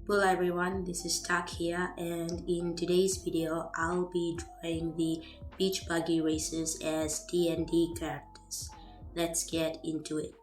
Hello everyone, this is Tak here, and in today's video I'll be drawing the beach buggy races as D&D characters. Let's get into it.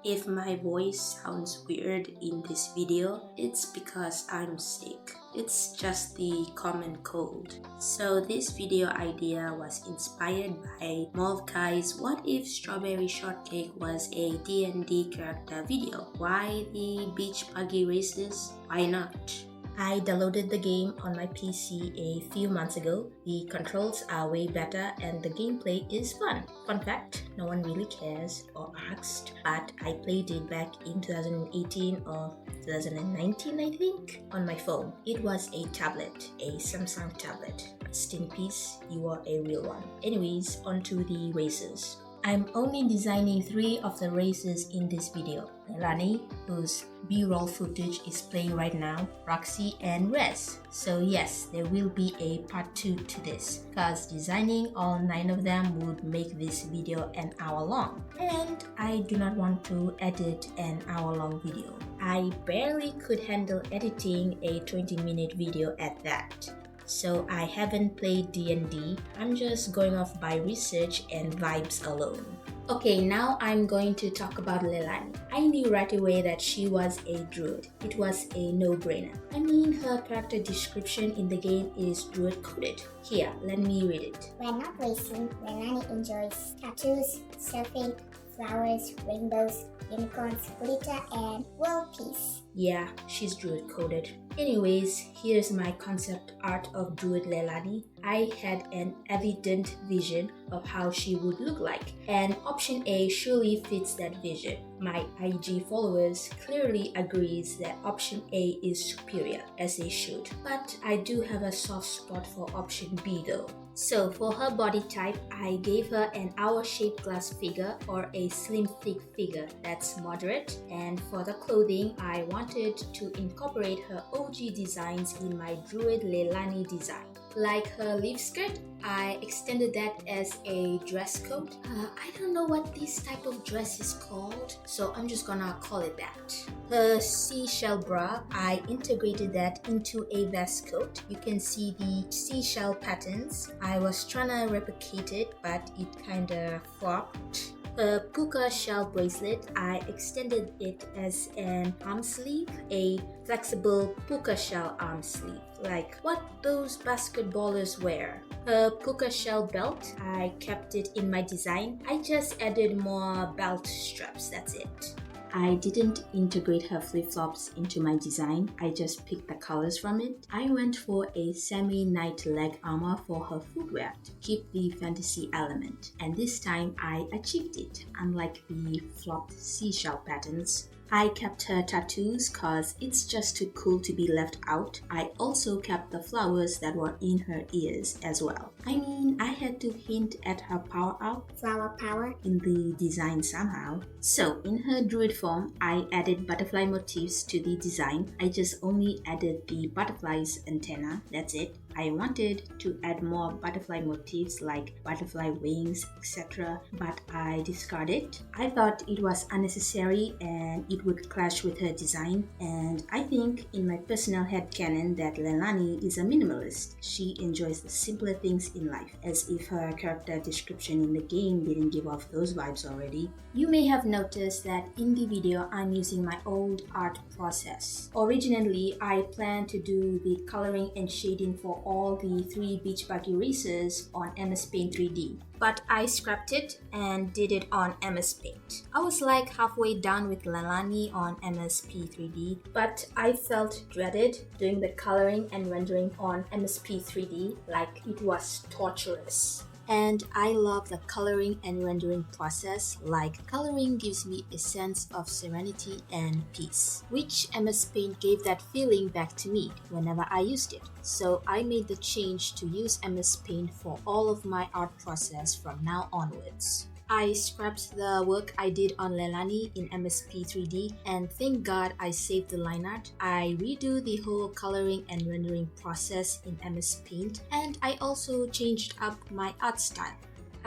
If my voice sounds weird in this video, it's because I'm sick. It's just the common cold. So this video idea was inspired by Molkai's What If Strawberry Shortcake was a D&D character video. Why the beach buggy races? Why not? I downloaded the game on my PC a few months ago. The controls are way better and the gameplay is fun. Fun fact, no one really cares or asked, but I played it back in 2018 or 2019 I think, on my phone. It was a tablet, a Samsung tablet. Rest in peace, you are a real one. Anyways, on to the races. I'm only designing 3 of the races in this video. Leilani, whose B-roll footage is playing right now, Roxie, and Rez. So yes, there will be a part 2 to this, cause designing all 9 of them would make this video an hour long. And I do not want to edit an hour-long video. I barely could handle editing a 20-minute video at that. So I haven't played D&D, I'm just going off by research and vibes alone. Okay, now I'm going to talk about Leilani. I knew right away that she was a druid. It was a no-brainer. I mean, her character description in the game is druid-coded. Here, let me read it. When not racing, Leilani enjoys tattoos, surfing, flowers, rainbows, unicorns, glitter, and world peace. Yeah, she's druid-coded. Anyways, here's my concept art of Druid Leilani. I had an evident vision of how she would look like, and option A surely fits that vision. My IG followers clearly agrees that option A is superior, as they should. But I do have a soft spot for option B though. So for her body type, I gave her an hour-shaped glass figure or a slim thick figure that's moderate, and for the clothing, I wanted to incorporate her OG designs in my Druid Leilani design. Like her leaf skirt, I extended that as a dress coat. I don't know what this type of dress is called, so I'm just gonna call it that. Her seashell bra, I integrated that into a vest coat. You can see the seashell patterns. I was trying to replicate it, but it kinda flopped. Her puka shell bracelet, I extended it as an arm sleeve, a flexible puka shell arm sleeve, like what those basketballers wear. Her puka shell belt, I kept it in my design. I just added more belt straps, that's it. I didn't integrate her flip-flops into my design, I just picked the colors from it. I went for a semi-knight leg armor for her footwear to keep the fantasy element, and this time I achieved it, unlike the flopped seashell patterns. I kept her tattoos cause it's just too cool to be left out. I also kept the flowers that were in her ears as well. I mean, I had to hint at her power up, Flower power. in the design somehow. So in her druid form, I added butterfly motifs to the design. I just only added the butterfly's antenna, that's it. I wanted to add more butterfly motifs like butterfly wings, etc., but I discarded. I thought it was unnecessary and it would clash with her design, and I think in my personal headcanon that Leilani is a minimalist. She enjoys the simpler things in life, as if her character description in the game didn't give off those vibes already. You may have noticed that in the video I'm using my old art process. Originally, I planned to do the coloring and shading for all the 3 beach buggy races on MS Paint 3D. But I scrapped it and did it on MS Paint. I was like halfway done with Leilani on MSP 3D, but I felt dreaded doing the coloring and rendering on MSP 3D, like it was torturous. And I love the coloring and rendering process, like coloring gives me a sense of serenity and peace, which MS Paint gave that feeling back to me whenever I used it. So I made the change to use MS Paint for all of my art process from now onwards. I scrapped the work I did on Leilani in MSP 3D, and thank God I saved the line art. I redo the whole coloring and rendering process in MS Paint, and I also changed up my art style.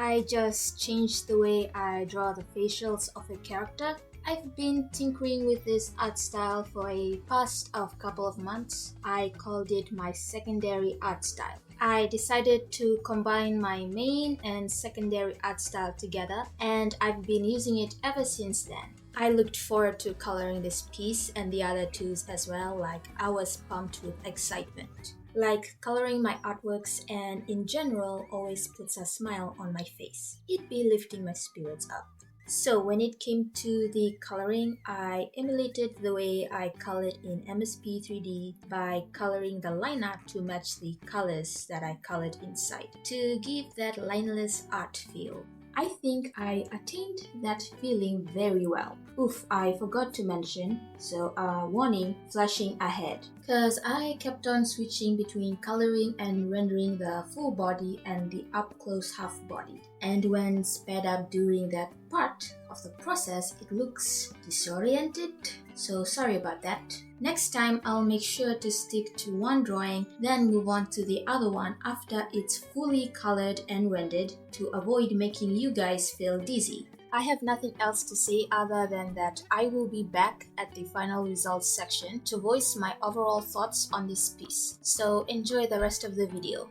I just changed the way I draw the facials of a character. I've been tinkering with this art style for a past of couple of months. I called it my secondary art style. I decided to combine my main and secondary art style together, and I've been using it ever since then. I looked forward to coloring this piece and the other twos as well, like I was pumped with excitement. Like coloring my artworks and in general always puts a smile on my face. It'd be lifting my spirits up. So when it came to the coloring, I emulated the way I colored in MSP 3D by coloring the line art to match the colors that I colored inside to give that lineless art feel. I think I attained that feeling very well. Oof, I forgot to mention, so warning flashing ahead. Cause I kept on switching between coloring and rendering the full body and the up close half body. And when sped up during that part of the process, it looks disoriented, so sorry about that. Next time, I'll make sure to stick to one drawing, then move on to the other one after it's fully colored and rendered to avoid making you guys feel dizzy. I have nothing else to say other than that I will be back at the final results section to voice my overall thoughts on this piece. So enjoy the rest of the video.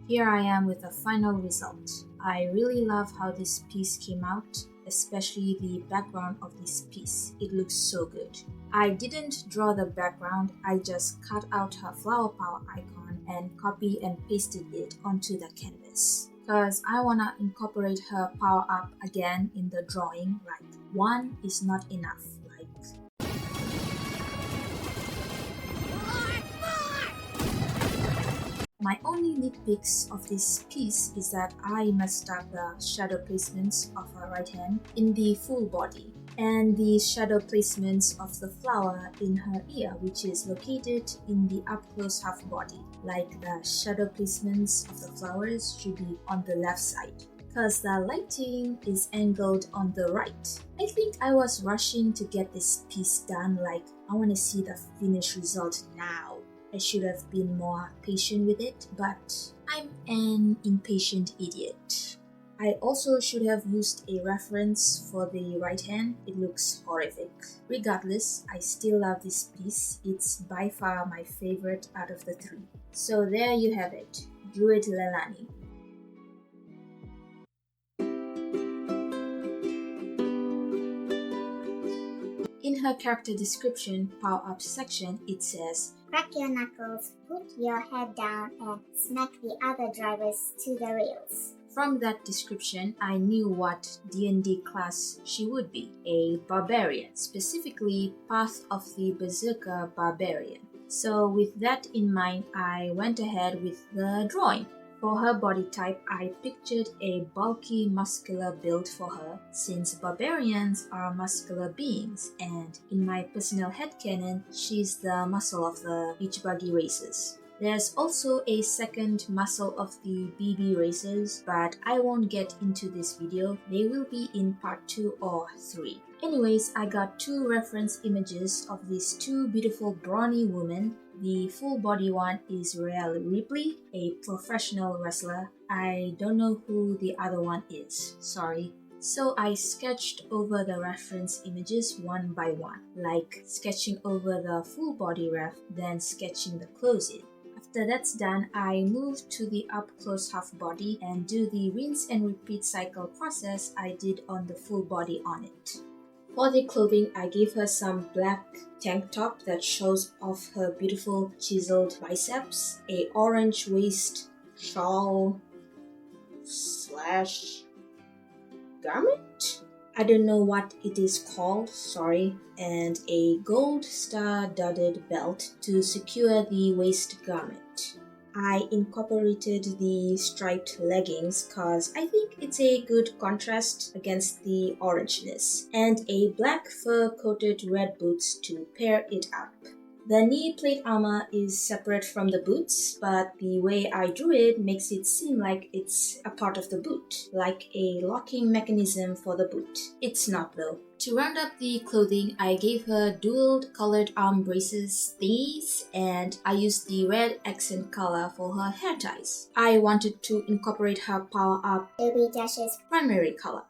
Here I am with the final result. I really love how this piece came out, especially the background of this piece. It looks so good. I didn't draw the background, I just cut out her flower power icon and copy and pasted it onto the canvas. Cause I wanna incorporate her power up again in the drawing, like one is not enough. My only nitpicks of this piece is that I messed up the shadow placements of her right hand in the full body and the shadow placements of the flower in her ear, which is located in the up close half body. Like the shadow placements of the flowers should be on the left side, because the lighting is angled on the right. I think I was rushing to get this piece done, like I want to see the finished result now. I should have been more patient with it, but I'm an impatient idiot. I also should have used a reference for the right hand. It looks horrific. Regardless, I still love this piece. It's by far my favorite out of the three. So there you have it, Druid Leilani. In her character description, Power Up section, it says, "Crack your knuckles, put your head down, and smack the other drivers to the rails." From that description, I knew what D&D class she would be, a barbarian, specifically Path of the Berserker Barbarian. So with that in mind, I went ahead with the drawing. For her body type, I pictured a bulky, muscular build for her, since barbarians are muscular beings, and in my personal headcanon, she's the muscle of the beach buggy races. There's also a second muscle of the BB races, but I won't get into this video. They will be in part 2 or 3. Anyways, I got 2 reference images of these 2 beautiful brawny women. The full body one is Rhea Ripley, a professional wrestler. I don't know who the other one is, sorry. So I sketched over the reference images one by one, like sketching over the full body ref, then sketching the close-in. After that's done, I move to the up close half body and do the rinse and repeat cycle process I did on the full body on it. For the clothing, I gave her some black tank top that shows off her beautiful chiseled biceps, a orange waist shawl / garment? I don't know what it is called, sorry, and a gold star dotted belt to secure the waist garment. I incorporated the striped leggings cause I think it's a good contrast against the orangeness, and a black fur coated red boots to pair it up. The knee plate armor is separate from the boots, but the way I drew it makes it seem like it's a part of the boot, like a locking mechanism for the boot. It's not though. To round up the clothing, I gave her dual colored arm braces thingies, and I used the red accent color for her hair ties. I wanted to incorporate her power up Derby Dash's primary color.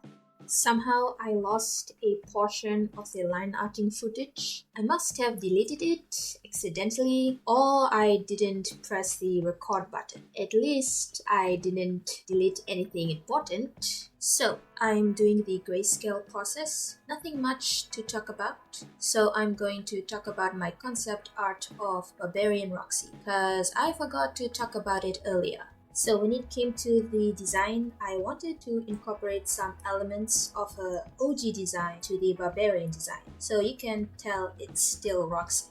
Somehow I lost a portion of the line arting footage. I must have deleted it accidentally, or I didn't press the record button. At least I didn't delete anything important. So I'm doing the grayscale process. Nothing much to talk about. So I'm going to talk about my concept art of Barbarian Roxie, because I forgot to talk about it earlier. So when it came to the design, I wanted to incorporate some elements of her OG design to the Barbarian design, so you can tell it's still Roxie.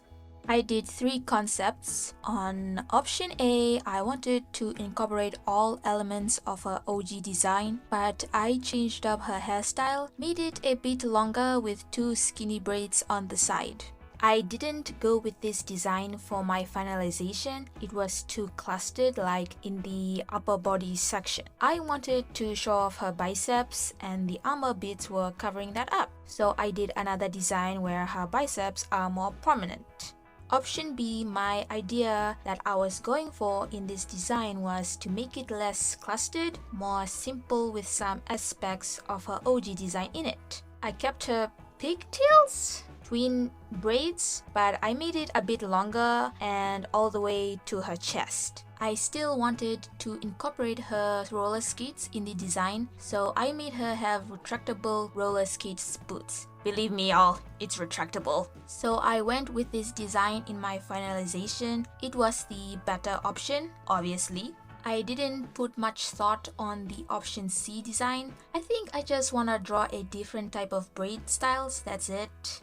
I did 3 concepts. On option A, I wanted to incorporate all elements of her OG design, but I changed up her hairstyle, made it a bit longer with 2 skinny braids on the side. I didn't go with this design for my finalization. It was too clustered like in the upper body section. I wanted to show off her biceps and the armor bits were covering that up. So I did another design where her biceps are more prominent. Option B, my idea that I was going for in this design was to make it less clustered, more simple with some aspects of her OG design in it. I kept her pigtails? Twin braids, but I made it a bit longer and all the way to her chest. I still wanted to incorporate her roller skates in the design, so I made her have retractable roller skates boots. Believe me y'all, it's retractable. So I went with this design in my finalization. It was the better option, obviously. I didn't put much thought on the option C design. I think I just wanna draw a different type of braid styles, that's it.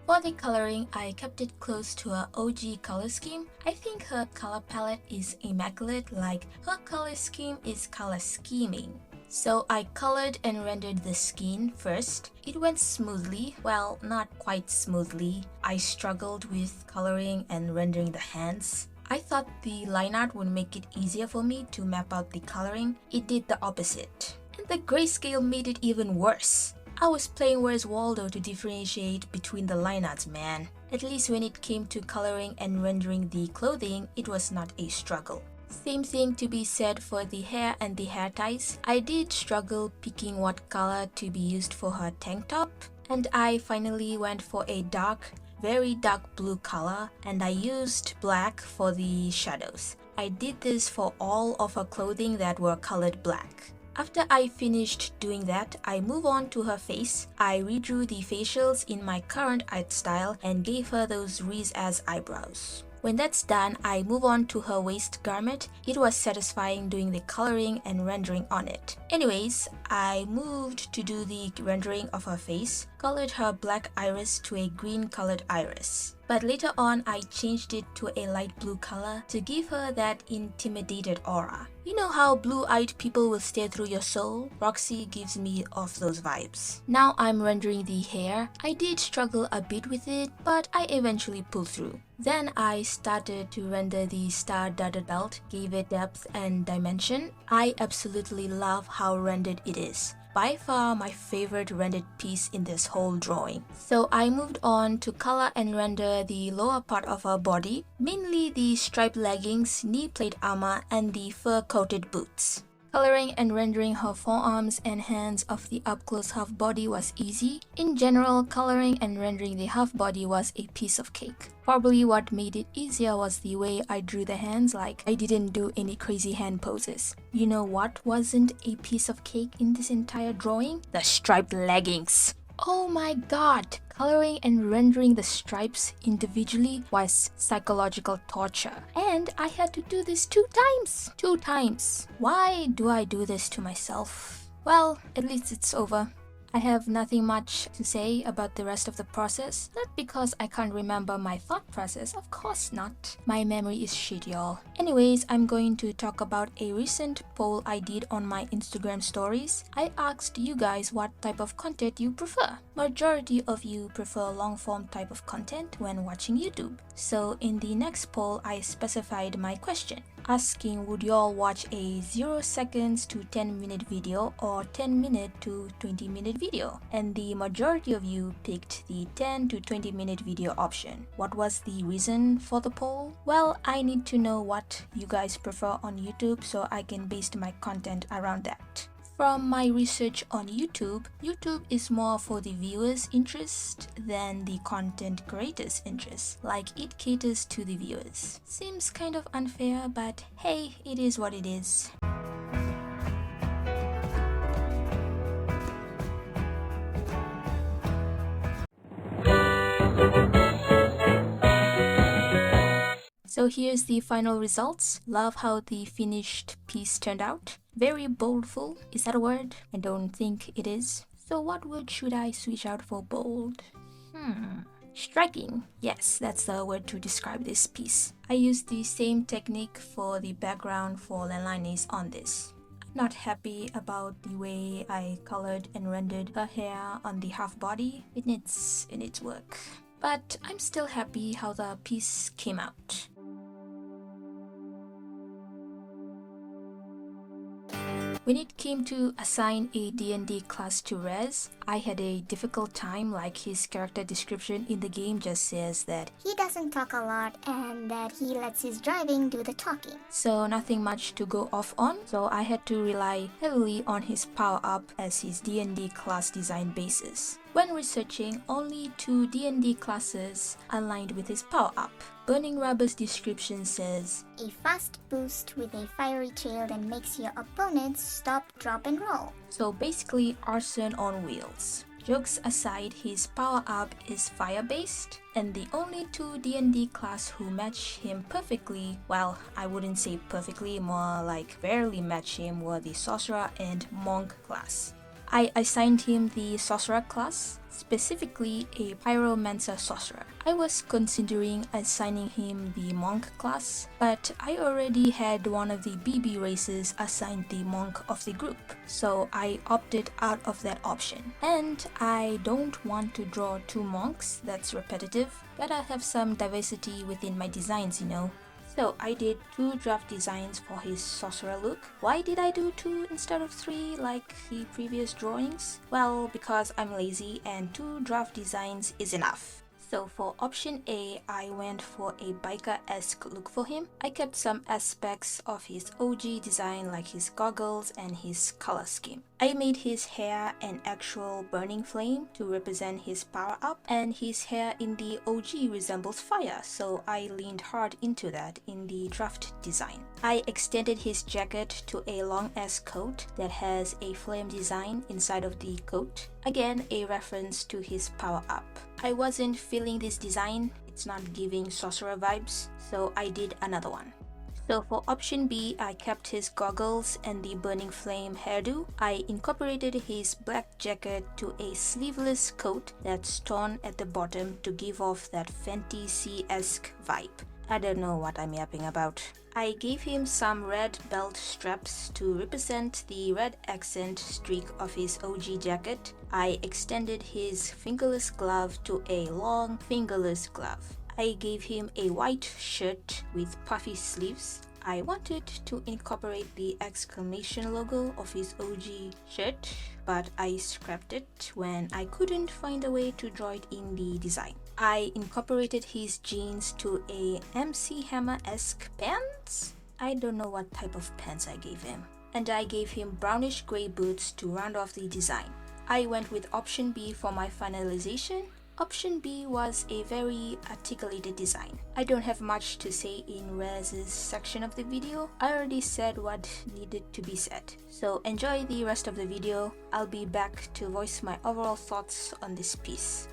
For the coloring, I kept it close to her OG color scheme. I think her color palette is immaculate, like her color scheme is color scheming. So I colored and rendered the skin first. It went smoothly, well, not quite smoothly. I struggled with coloring and rendering the hands. I thought the line art would make it easier for me to map out the coloring. It did the opposite. And the grayscale made it even worse. I was playing Where's Waldo to differentiate between the line arts, man. At least when it came to coloring and rendering the clothing, it was not a struggle. Same thing to be said for the hair and the hair ties. I did struggle picking what color to be used for her tank top, and I finally went for a dark, very dark blue color, and I used black for the shadows. I did this for all of her clothing that were colored black. After I finished doing that, I move on to her face. I redrew the facials in my current art style and gave her those Riz-as eyebrows. When that's done, I move on to her waist garment. It was satisfying doing the coloring and rendering on it. Anyways, I moved to do the rendering of her face, colored her black iris to a green colored iris. But later on, I changed it to a light blue color to give her that intimidated aura. You know how blue-eyed people will stare through your soul? Roxie gives me off those vibes. Now I'm rendering the hair. I did struggle a bit with it, but I eventually pulled through. Then I started to render the star-dotted belt, gave it depth and dimension. I absolutely love how rendered it is. By far my favorite rendered piece in this whole drawing. So I moved on to color and render the lower part of her body, mainly the striped leggings, knee plate armor, and the fur-coated boots. Coloring and rendering her forearms and hands of the up-close half body was easy. In general, coloring and rendering the half body was a piece of cake. Probably what made it easier was the way I drew the hands, like I didn't do any crazy hand poses. You know what wasn't a piece of cake in this entire drawing? The striped leggings. Oh my god! Coloring and rendering the stripes individually was psychological torture. And I had to do this 2 times! 2 times! Why do I do this to myself? Well, at least it's over. I have nothing much to say about the rest of the process. Not because I can't remember my thought process, of course not. My memory is shit, y'all. Anyways, I'm going to talk about a recent poll I did on my Instagram stories. I asked you guys what type of content you prefer. Majority of you prefer long-form type of content when watching YouTube. So in the next poll, I specified my question, asking would y'all watch a 0 seconds to 10-minute video or 10-minute to 20-minute video, and the majority of you picked the 10 to 20-minute video option. What was the reason for the poll? Well, I need to know what you guys prefer on YouTube so I can base my content around that. From my research on YouTube is more for the viewers' interest than the content creators' interest. Like, it caters to the viewers. Seems kind of unfair, but hey, it is what it is. So here's the final results. Love how the finished piece turned out. Very boldful. Is that a word? I don't think it is. So what word should I switch out for bold? Striking. Yes, that's the word to describe this piece. I used the same technique for the background for Leilani's on this. I'm not happy about the way I colored and rendered her hair on the half body. It needs work. But I'm still happy how the piece came out. When it came to assign a D&D class to Rez, I had a difficult time. Like, his character description in the game just says that he doesn't talk a lot and that he lets his driving do the talking. So nothing much to go off on. So I had to rely heavily on his power-up as his D&D class design basis. When researching, only 2 D&D classes aligned with his power-up. Burning Rubber's description says, a fast boost with a fiery trail that makes your opponents stop, drop, and roll. So basically arson on wheels. Jokes aside, his power-up is fire-based, and the only 2 D&D class who match him perfectly, well, I wouldn't say perfectly, more like barely match him, were the Sorcerer and Monk class. I assigned him the Sorcerer class, specifically a Pyromancer Sorcerer. I was considering assigning him the Monk class, but I already had one of the BB races assigned the Monk of the group, so I opted out of that option. And I don't want to draw 2 monks, that's repetitive. Gotta have some diversity within my designs, you know. So I did 2 draft designs for his sorcerer look. Why did I do 2 instead of 3 like the previous drawings? Well, because I'm lazy and 2 draft designs is enough. So for option A, I went for a biker-esque look for him. I kept some aspects of his OG design like his goggles and his color scheme. I made his hair an actual burning flame to represent his power-up, and his hair in the OG resembles fire, so I leaned hard into that in the draft design. I extended his jacket to a long-ass coat that has a flame design inside of the coat. Again, a reference to his power-up. I wasn't feeling this design, it's not giving sorcerer vibes, so I did another one. So for option B, I kept his goggles and the burning flame hairdo. I incorporated his black jacket to a sleeveless coat that's torn at the bottom to give off that fantasy-esque vibe. I don't know what I'm yapping about. I gave him some red belt straps to represent the red accent streak of his OG jacket. I extended his fingerless glove to a long fingerless glove. I gave him a white shirt with puffy sleeves. I wanted to incorporate the exclamation logo of his OG shirt, but I scrapped it when I couldn't find a way to draw it in the design. I incorporated his jeans to a MC Hammer-esque pants. I don't know what type of pants I gave him. And I gave him brownish gray boots to round off the design. I went with option B for my finalization. Option B was a very articulated design. I don't have much to say in Rez's section of the video. I already said what needed to be said. So enjoy the rest of the video. I'll be back to voice my overall thoughts on this piece.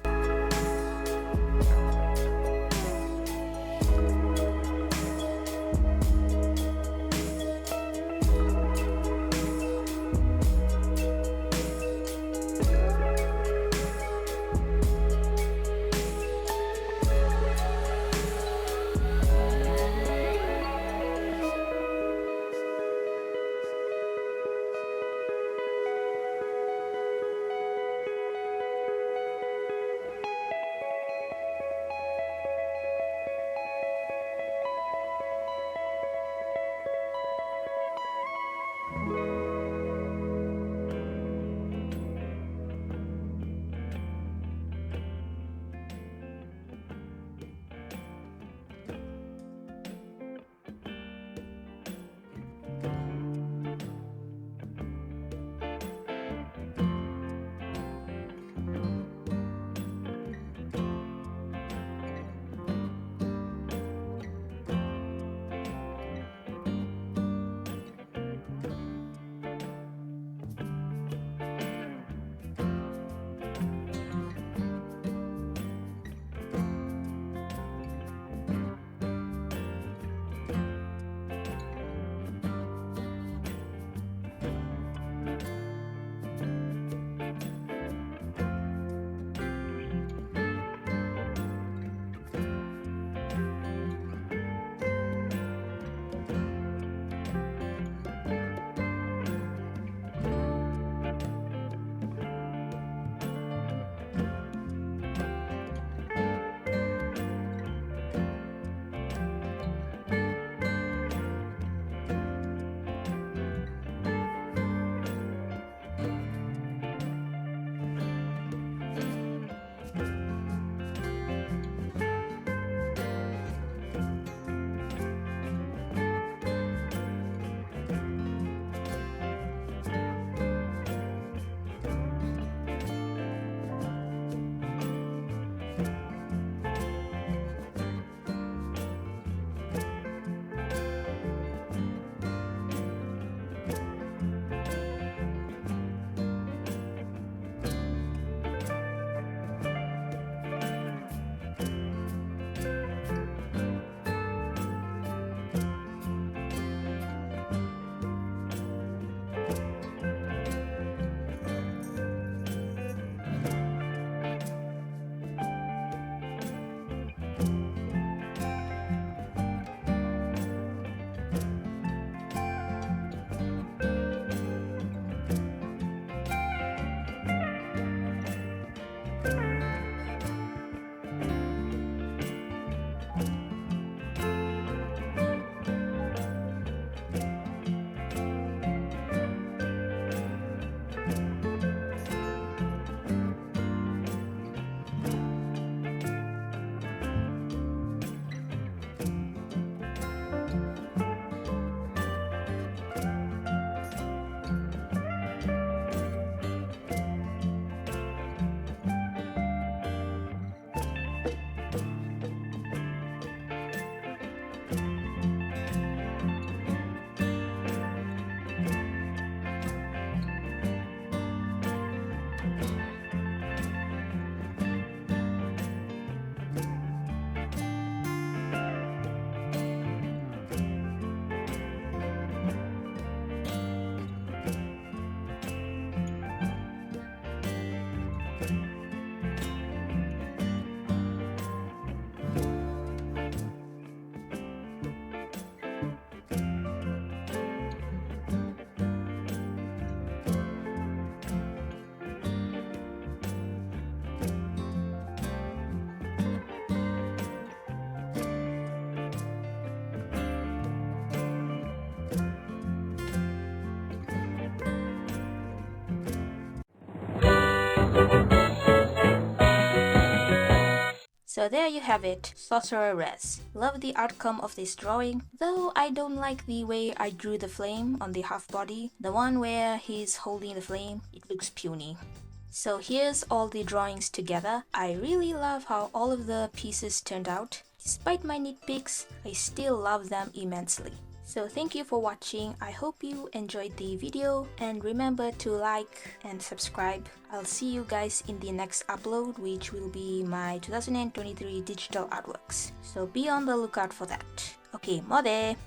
So there you have it, Sorcerer Res. Love the outcome of this drawing, though I don't like the way I drew the flame on the half body. The one where he's holding the flame, it looks puny. So here's all the drawings together. I really love how all of the pieces turned out. Despite my nitpicks, I still love them immensely. So thank you for watching. I hope you enjoyed the video and remember to like and subscribe. I'll see you guys in the next upload, which will be my 2023 digital artworks. So be on the lookout for that. Okay, mode!